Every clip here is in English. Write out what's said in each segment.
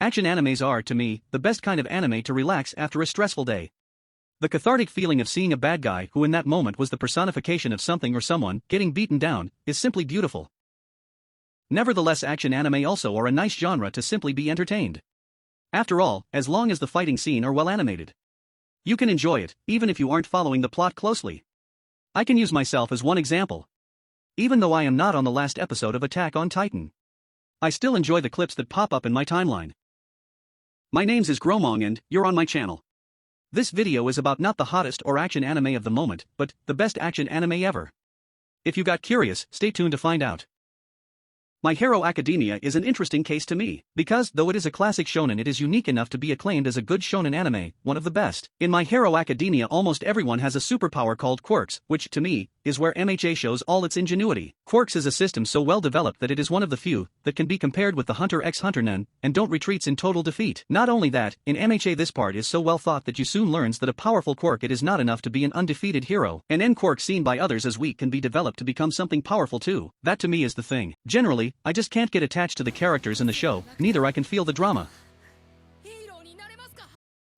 Action animes are, to me, the best kind of anime to relax after a stressful day. The cathartic feeling of seeing a bad guy who in that moment was the personification of something or someone getting beaten down is simply beautiful. Nevertheless, action anime also are a nice genre to simply be entertained. After all, as long as the fighting scene are well animated, you can enjoy it, even if you aren't following the plot closely. I can use myself as one example. Even though I am not on the last episode of Attack on Titan, I still enjoy the clips that pop up in my timeline. My name's is Gromong and you're on my channel. This video is about not the hottest or action anime of the moment, but the best action anime ever. If you got curious, stay tuned to find out. My Hero Academia is an interesting case to me, because though it is a classic shonen, it is unique enough to be acclaimed as a good shonen anime, one of the best. In My Hero Academia, almost everyone has a superpower called quirks, which, to me, is where MHA shows all its ingenuity. Quirks is a system so well developed that it is one of the few that can be compared with the Hunter x Hunter Nen, and don't retreats in total defeat. Not only that, in MHA this part is so well thought that you soon learns that a powerful quirk it is not enough to be an undefeated hero. An N quirk seen by others as weak can be developed to become something powerful too. That to me is the thing. Generally, I just can't get attached to the characters in the show, neither I can feel the drama.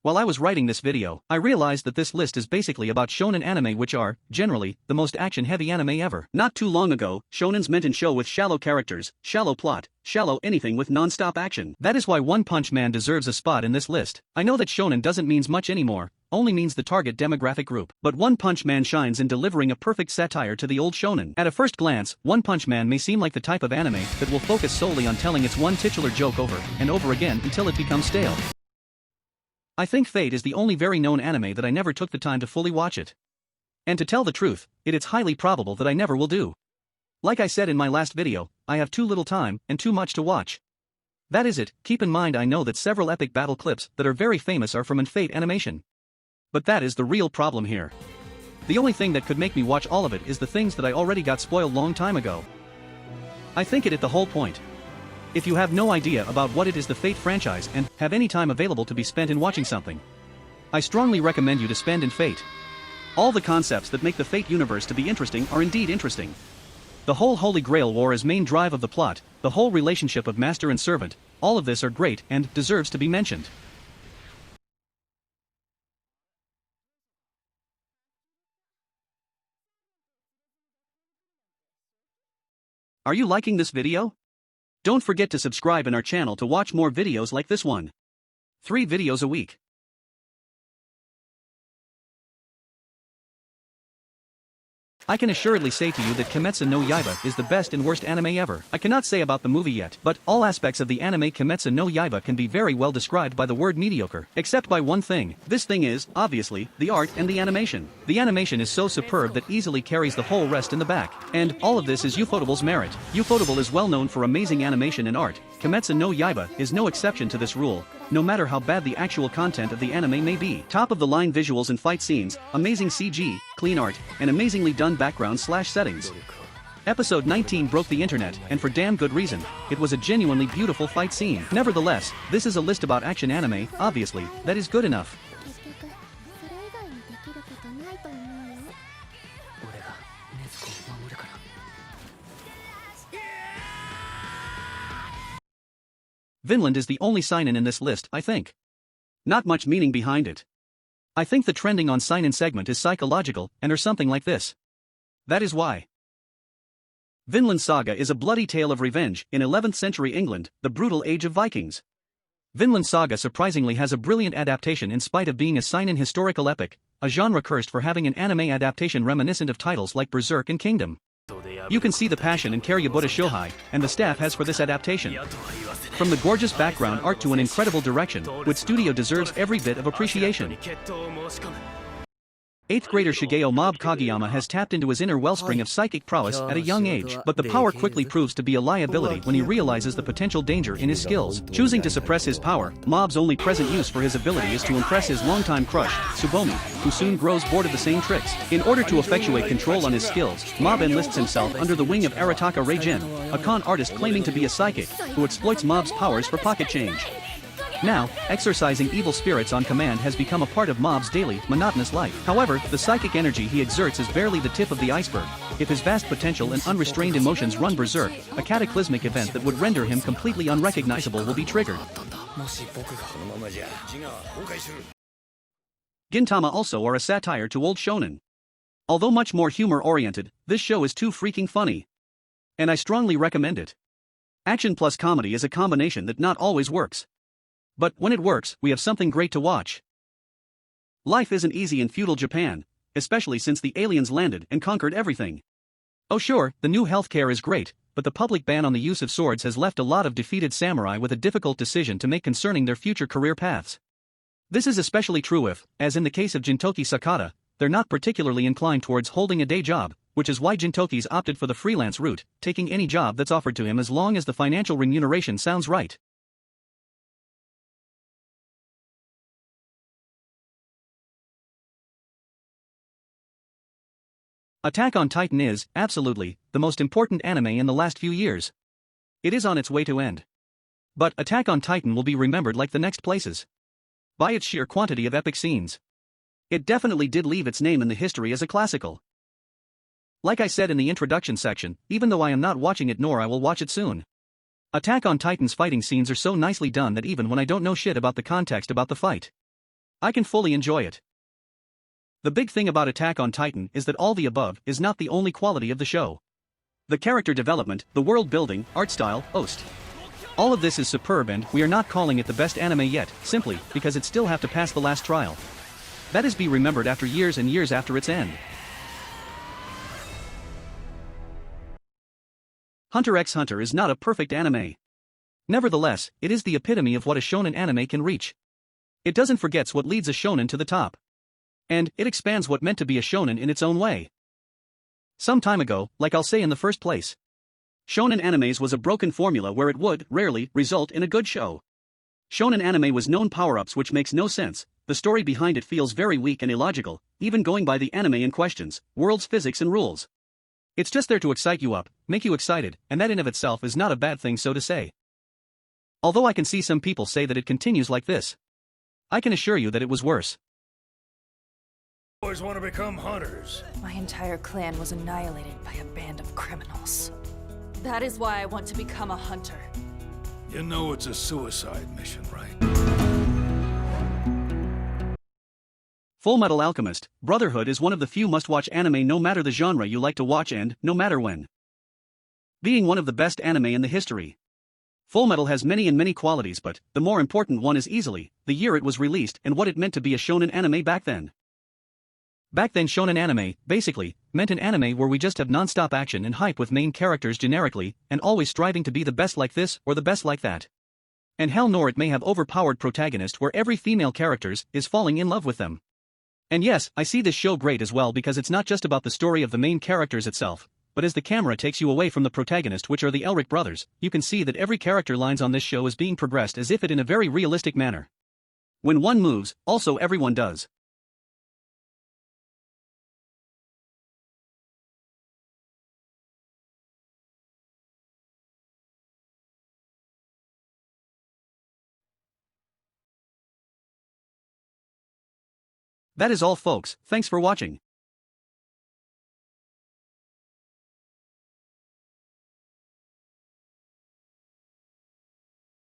While I was writing this video, I realized that this list is basically about shonen anime, which are, generally, the most action-heavy anime ever. Not too long ago, shonens meant in show with shallow characters, shallow plot, shallow anything with non-stop action. That is why One Punch Man deserves a spot in this list. I know that shonen doesn't mean much anymore, only means the target demographic group. But One Punch Man shines in delivering a perfect satire to the old shonen. At a first glance, One Punch Man may seem like the type of anime that will focus solely on telling its one titular joke over and over again until it becomes stale. I think Fate is the only very known anime that I never took the time to fully watch it. And to tell the truth, it is highly probable that I never will do. Like I said in my last video, I have too little time and too much to watch. That is it. Keep in mind, I know that several epic battle clips that are very famous are from an Fate animation. But that is the real problem here. The only thing that could make me watch all of it is the things that I already got spoiled long time ago. I think it is the whole point. If you have no idea about what it is the Fate franchise and have any time available to be spent in watching something, I strongly recommend you to spend in Fate. All the concepts that make the Fate universe to be interesting are indeed interesting. The whole Holy Grail war as main drive of the plot, the whole relationship of master and servant, all of this are great and deserves to be mentioned. Are you liking this video? Don't forget to subscribe in our channel to watch more videos like this one. 3 videos a week. I can assuredly say to you that Kimetsu no Yaiba is the best and worst anime ever. I cannot say about the movie yet, but all aspects of the anime Kimetsu no Yaiba can be very well described by the word mediocre. Except by one thing. This thing is, obviously, the art and the animation. The animation is so superb that easily carries the whole rest in the back. And all of this is Ufotable's merit. Ufotable is well known for amazing animation and art. Kimetsu no Yaiba is no exception to this rule, no matter how bad the actual content of the anime may be. Top of the line visuals and fight scenes, amazing CG, clean art, and amazingly done background/settings. Episode 19 broke the internet, and for damn good reason. It was a genuinely beautiful fight scene. Nevertheless, this is a list about action anime, obviously, that is good enough. Vinland is the only seinen in this list, I think. Not much meaning behind it. I think the trending on seinen segment is psychological, and or something like this. That is why. Vinland Saga is a bloody tale of revenge in 11th century England, the brutal age of Vikings. Vinland Saga surprisingly has a brilliant adaptation in spite of being a seinen historical epic, a genre cursed for having an anime adaptation reminiscent of titles like Berserk and Kingdom. You can see the passion and Karyabutta Shohei, and the staff has for this adaptation. From the gorgeous background art to an incredible direction, which studio deserves every bit of appreciation. 8th grader Shigeo Mob Kageyama has tapped into his inner wellspring of psychic prowess at a young age, but the power quickly proves to be a liability when he realizes the potential danger in his skills. Choosing to suppress his power, Mob's only present use for his ability is to impress his longtime crush, Tsubomi, who soon grows bored of the same tricks. In order to effectuate control on his skills, Mob enlists himself under the wing of Arataka Reijin, a con artist claiming to be a psychic, who exploits Mob's powers for pocket change. Now, exorcising evil spirits on command has become a part of Mob's daily, monotonous life. However, the psychic energy he exerts is barely the tip of the iceberg. If his vast potential and unrestrained emotions run berserk, a cataclysmic event that would render him completely unrecognizable will be triggered. Gintama also are a satire to old shonen. Although much more humor-oriented, this show is too freaking funny. And I strongly recommend it. Action plus comedy is a combination that not always works. But when it works, we have something great to watch. Life isn't easy in feudal Japan, especially since the aliens landed and conquered everything. Oh sure, the new healthcare is great, but the public ban on the use of swords has left a lot of defeated samurai with a difficult decision to make concerning their future career paths. This is especially true if, as in the case of Jintoki Sakata, they're not particularly inclined towards holding a day job, which is why Jintoki's opted for the freelance route, taking any job that's offered to him as long as the financial remuneration sounds right. Attack on Titan is, absolutely, the most important anime in the last few years. It is on its way to end. But Attack on Titan will be remembered like the next places. By its sheer quantity of epic scenes. It definitely did leave its name in the history as a classical. Like I said in the introduction section, even though I am not watching it nor I will watch it soon. Attack on Titan's fighting scenes are so nicely done that even when I don't know shit about the context about the fight, I can fully enjoy it. The big thing about Attack on Titan is that all the above is not the only quality of the show. The character development, the world building, art style, host. All of this is superb and we are not calling it the best anime yet, simply because it still have to pass the last trial. That is be remembered after years and years after its end. Hunter x Hunter is not a perfect anime. Nevertheless, it is the epitome of what a shonen anime can reach. It doesn't forget what leads a shonen to the top. And it expands what meant to be a shonen in its own way. Some time ago, like I'll say in the first place, shonen animes was a broken formula where it would, rarely, result in a good show. Shonen anime was known power-ups which makes no sense, the story behind it feels very weak and illogical, even going by the anime in questions, world's physics and rules. It's just there to excite you up, make you excited, and that in of itself is not a bad thing so to say. Although I can see some people say that it continues like this. I can assure you that it was worse. Always want to become hunters. My entire clan was annihilated by a band of criminals. That is why I want to become a hunter. You know it's a suicide mission, right? Fullmetal Alchemist, Brotherhood is one of the few must-watch anime no matter the genre you like to watch and no matter when. Being one of the best anime in the history. Fullmetal has many qualities but the more important one is easily the year it was released and what it meant to be a shonen anime back then. Back then shonen anime, basically, meant an anime where we just have non-stop action and hype with main characters generically, and always striving to be the best like this or the best like that. And hell nor it may have overpowered protagonist where every female characters is falling in love with them. And yes, I see this show great as well because it's not just about the story of the main characters itself, but as the camera takes you away from the protagonist which are the Elric brothers, you can see that every character lines on this show is being progressed as if it in a very realistic manner. When one moves, also everyone does. That is all folks, thanks for watching.